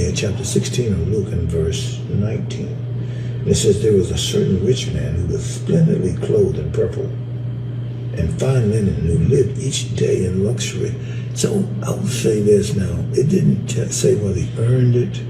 at chapter 16 of Luke and verse 19. And it says, there was a certain rich man who was splendidly clothed in purple and fine linen, who lived each day in luxury. So I will say this now. It didn't say whether he earned it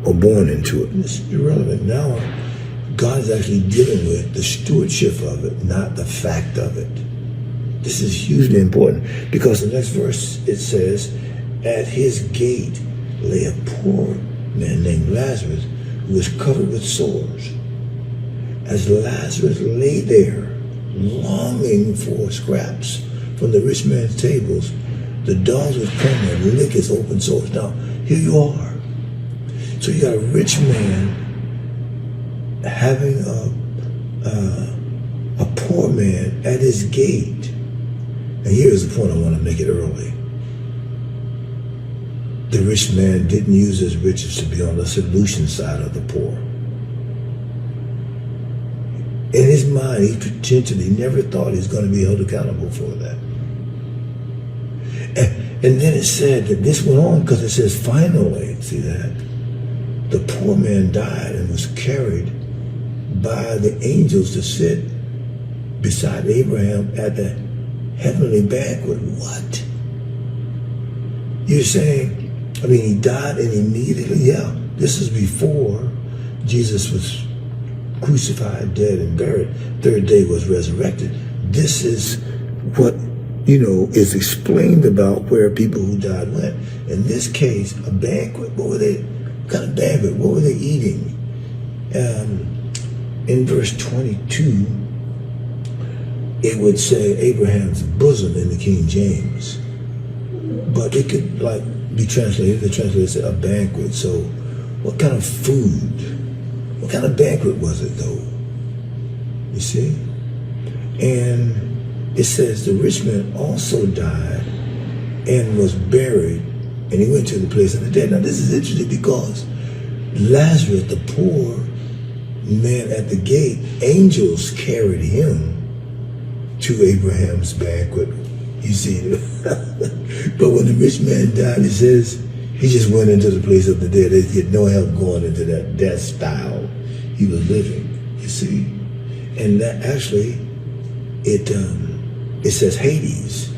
or born into it. It's irrelevant. Now, God is actually dealing with the stewardship of it, not the fact of it. This is hugely important because the next verse, it says, at his gate lay a poor man named Lazarus, who was covered with sores. As Lazarus lay there, longing for scraps from the rich man's tables, the dogs would come and lick his open sores. Now, here you are. So you got a rich man having a poor man at his gate. And here's the point I want to make it early. The rich man didn't use his riches to be on the solution side of the poor. In his mind, he potentially never thought he was going to be held accountable for that. And then it said that this went on because it says, finally, see that? The poor man died and was carried by the angels to sit beside Abraham at the heavenly banquet. What? You're saying, he died and immediately, this is before Jesus was crucified, dead, and buried. Third day was resurrected. This is what, is explained about where people who died went. In this case, a banquet. What were they? What kind of banquet? What were they eating? In verse 22, it would say Abraham's bosom in the King James. But it could be translated, the translator said a banquet. So what kind of food? What kind of banquet was it though? You see? And it says the rich man also died and was buried, and he went to the place of the dead. Now this is interesting because Lazarus, the poor man at the gate, angels carried him to Abraham's banquet. You see? But when the rich man died, it says he just went into the place of the dead. He had no help going into that death style he was living. You see? And that actually, it says Hades,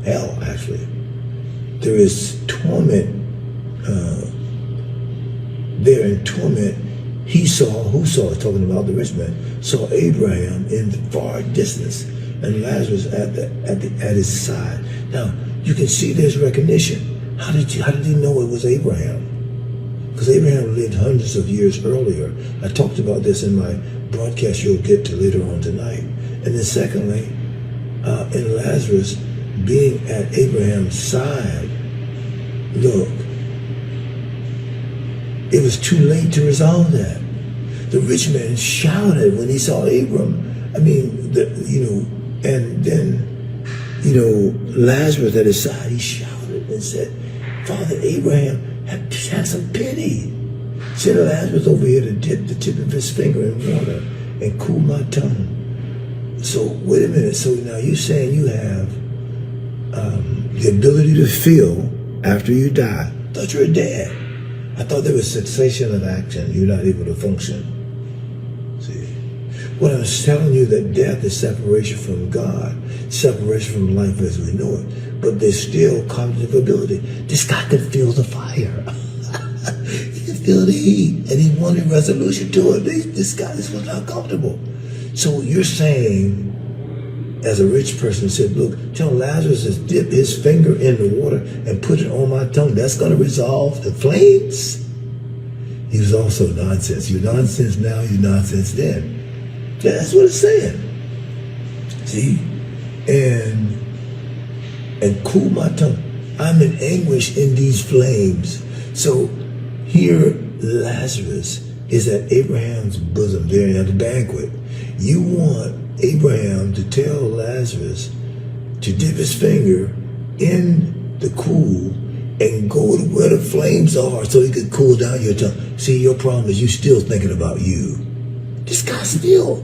hell actually. There is torment there in torment. Who saw, talking about the rich man, saw Abraham in the far distance and Lazarus at his side. Now, you can see there's recognition. How did he know it was Abraham? Because Abraham lived hundreds of years earlier. I talked about this in my broadcast you'll get to later on tonight. And then secondly, in Lazarus being at Abraham's side, look, it was too late to resolve that. The rich man shouted when he saw Abram. And then, Lazarus at his side, he shouted and said, Father Abraham, have some pity. Send Lazarus over here to dip the tip of his finger in water and cool my tongue. So, wait a minute. So now you're saying you have the ability to feel after you die. I thought you were dead. I thought there was cessation of action. You're not able to function. See? What I was telling you, that death is separation from God, separation from life as we know it. But there's still cognitive ability. This guy could feel the fire. He could feel the heat. And he wanted resolution to it. This was not comfortable. So you're saying, as a rich person said, look, tell Lazarus to dip his finger in the water and put it on my tongue. That's going to resolve the flames? He was also nonsense. You nonsense now, you nonsense then. That's what it's saying. See? And cool my tongue. I'm in anguish in these flames. So here Lazarus is at Abraham's bosom there at the banquet. You want Abraham to tell Lazarus to dip his finger in the cool and go to where the flames are so he could cool down your tongue. See, your problem is you still thinking about you. This guy still.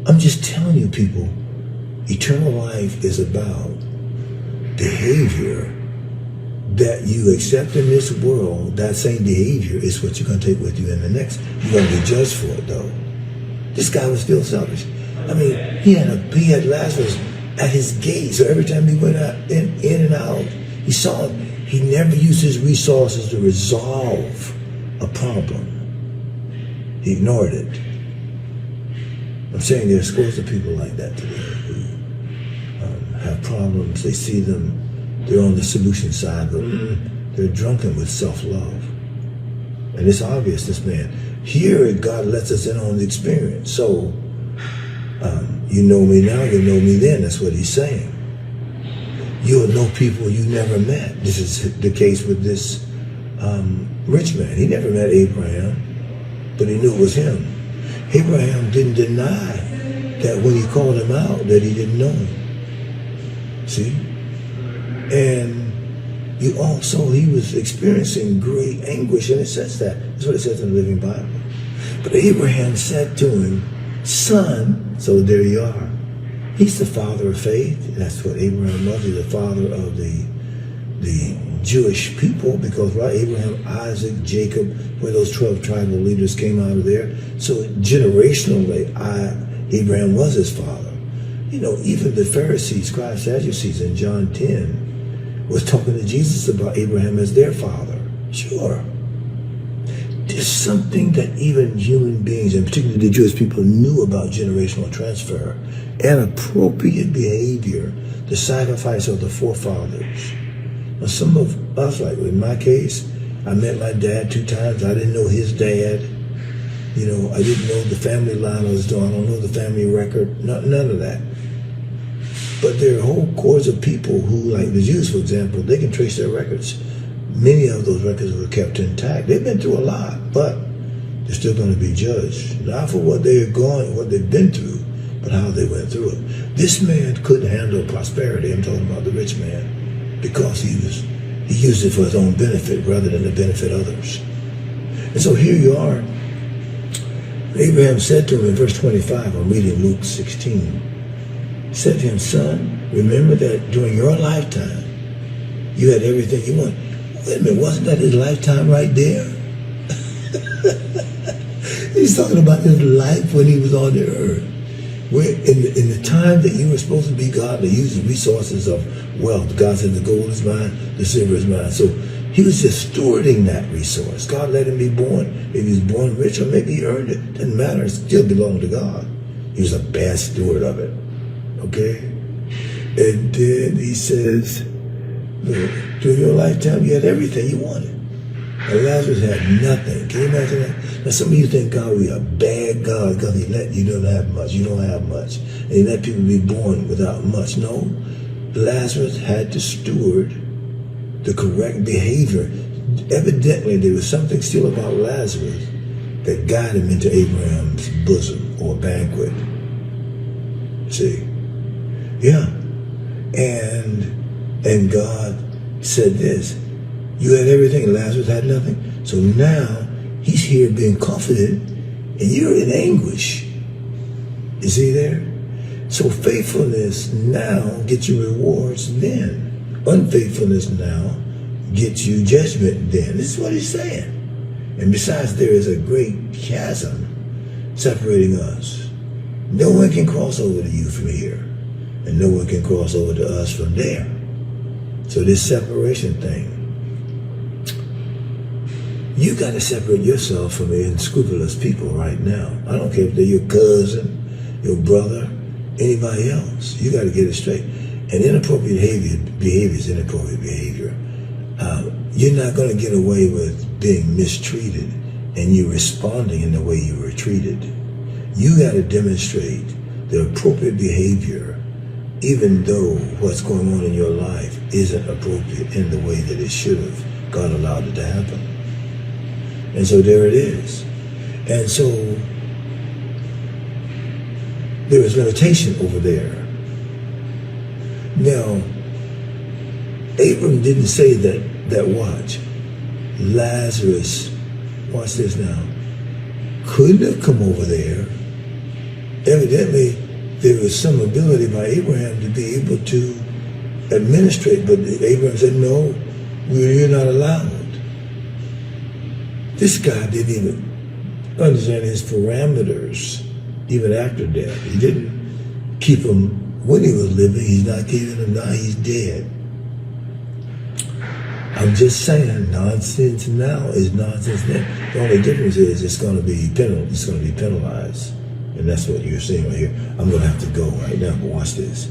I'm just telling you, people, eternal life is about behavior that you accept in this world, that same behavior is what you're going to take with you in the next. You're going to be judged for it, though. This guy was still selfish. I mean, he had Lazarus at his gate, so every time he went out, in and out, he saw him. He never used his resources to resolve a problem. He ignored it. I'm saying there's scores of people like that today who have problems. They see them, they're on the solution side, but they're drunken with self-love. And it's obvious, this man. Here, God lets us in on the experience. So, you know me now, you know me then. That's what he's saying. You'll know people you never met. This is the case with this rich man. He never met Abraham, but he knew it was him. Abraham didn't deny that when he called him out, that he didn't know him. See? And he was experiencing great anguish, and it says that. That's what it says in the Living Bible. But Abraham said to him, son, so there you are. He's the father of faith. That's what Abraham was. He's the father of the Jewish people, because Abraham, Isaac, Jacob, where those 12 tribal leaders came out of there. So generationally, Abraham was his father. You know, even the Pharisees, scribes, Sadducees in John 10 was talking to Jesus about Abraham as their father. Sure. There's something that even human beings, and particularly the Jewish people, knew about generational transfer and appropriate behavior, the sacrifice of the forefathers. Now, some of us, like in my case, I met my dad 2 times. I didn't know his dad. You know, I didn't know the family line I was doing. I don't know the family record. None of that. But there are whole cords of people who, like the Jews, for example, they can trace their records. Many of those records were kept intact. They've been through a lot, but they're still going to be judged. Not for what they've been through, but how they went through it. This man couldn't handle prosperity. I'm talking about the rich man, because he used it for his own benefit rather than to benefit others. And so here you are. Abraham said to him in verse 25, I'm reading Luke 16, said to him, son, remember that during your lifetime, you had everything you wanted. Wait a minute, wasn't that his lifetime right there? He's talking about his life when he was on the earth. Where in the time that you were supposed to be God, to use the resources of wealth. God said the gold is mine, the silver is mine. So he was just stewarding that resource. God let him be born. If he was born rich or maybe he earned it, doesn't matter. It still belonged to God. He was a bad steward of it. Okay? And then he says, look, during your lifetime, you had everything you wanted. And Lazarus had nothing. Can you imagine that? Now, some of you think God will be a bad God because he let you don't have much. You don't have much. And he let people be born without much. No. Lazarus had to steward the correct behavior. Evidently, there was something still about Lazarus that got him into Abraham's bosom or banquet. See? Yeah. And God said this, you had everything, Lazarus had nothing. So now he's here being comforted and you're in anguish. You see there? So faithfulness now gets you rewards then. Unfaithfulness now gets you judgment then. This is what he's saying. And besides, there is a great chasm separating us. No one can cross over to you from here. And no one can cross over to us from there. So this separation thing, you got to separate yourself from unscrupulous people right now. I don't care if they're your cousin, your brother, anybody else. You got to get it straight. And inappropriate behavior is inappropriate behavior. You're not going to get away with being mistreated and you responding in the way you were treated. You got to demonstrate the appropriate behavior, even though what's going on in your life isn't appropriate in the way that it should have. God allowed it to happen. And so there it is. And so there is limitation over there. Now, Abram didn't say that watch. Lazarus, watch this now, couldn't have come over there. Evidently, there was some ability by Abraham to be able to administrate, but Abraham said, no, where you're not allowed. This guy didn't even understand his parameters even after death. He didn't keep them when he was living. He's not keeping them now he's dead. I'm just saying, nonsense now is nonsense then. The only difference is it's going to be penalized. And that's what you're seeing right here. I'm going to have to go right now, but watch this.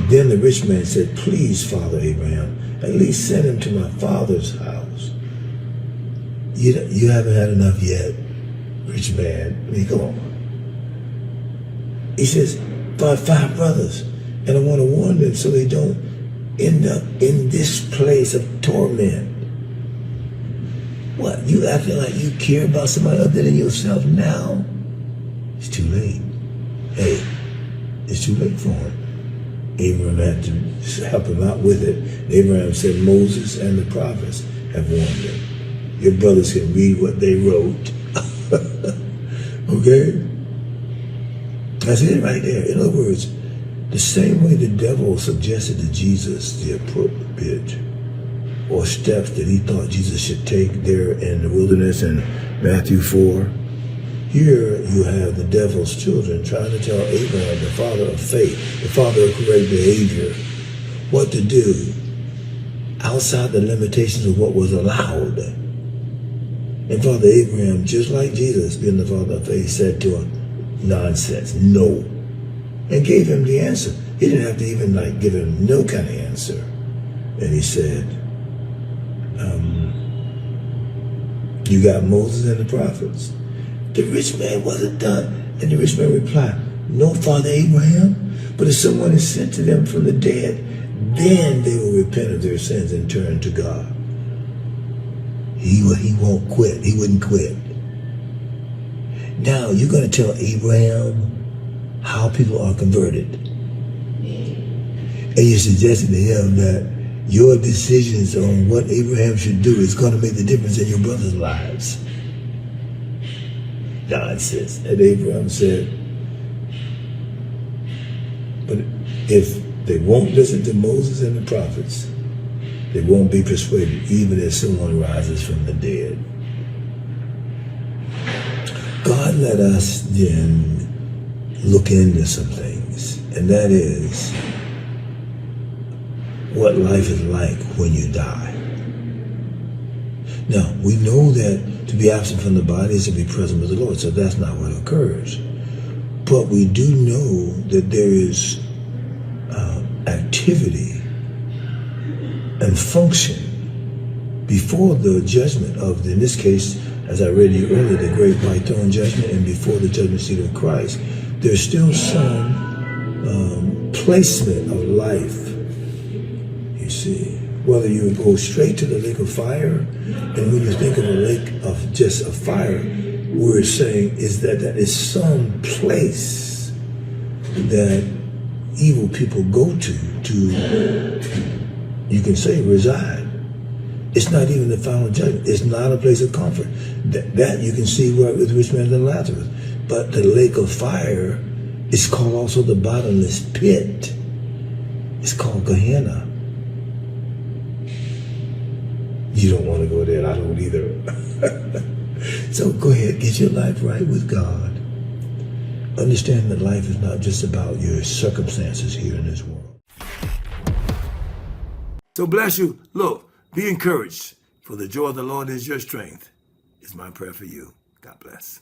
Then the rich man said, please, Father Abraham, at least send him to my father's house. You haven't had enough yet, rich man. I mean, come on. He says, five brothers, and I want to warn them so they don't end up in this place of torment. What? You acting like you care about somebody other than yourself now? It's too late. Hey, it's too late for him. Abraham had to help him out with it. Abraham said, Moses and the prophets have warned him. Your brothers can read what they wrote. Okay? That's it right there. In other words, the same way the devil suggested to Jesus the appropriate or steps that he thought Jesus should take there in the wilderness in Matthew 4, here you have the devil's children trying to tell Abraham, the father of faith, the father of correct behavior, what to do outside the limitations of what was allowed. And Father Abraham, just like Jesus, being the father of faith, said to him, nonsense, no. And gave him the answer. He didn't have to even give him no kind of answer. And he said, you got Moses and the prophets. The rich man wasn't done. And the rich man replied, no, Father Abraham, but if someone is sent to them from the dead, then they will repent of their sins and turn to God. He won't quit. He wouldn't quit. Now, you're going to tell Abraham how people are converted. And you're suggesting to him that your decisions on what Abraham should do is going to make the difference in your brothers' lives. Nonsense. And Abraham said, but if they won't listen to Moses and the prophets, they won't be persuaded, even if someone rises from the dead. God let us then look into some things, and that is what life is like when you die. Now, we know that to be absent from the body is to be present with the Lord, so that's not what occurs. But we do know that there is activity and function before the judgment of, in this case, as I read you earlier, the great white throne judgment, and before the judgment seat of Christ, there's still some placement of life, you see. Whether you go straight to the lake of fire, and when you think of a lake of just a fire, we're saying is that is some place that evil people go to, you can say, reside. It's not even the final judgment. It's not a place of comfort. That you can see with Rich Man and Lazarus. But the lake of fire is called also the bottomless pit. It's called Gehenna. You don't want to go there. I don't either. So go ahead, get your life right with God. Understand that life is not just about your circumstances here in this world. So bless you. Look, be encouraged. For the joy of the Lord is your strength. Is my prayer for you. God bless.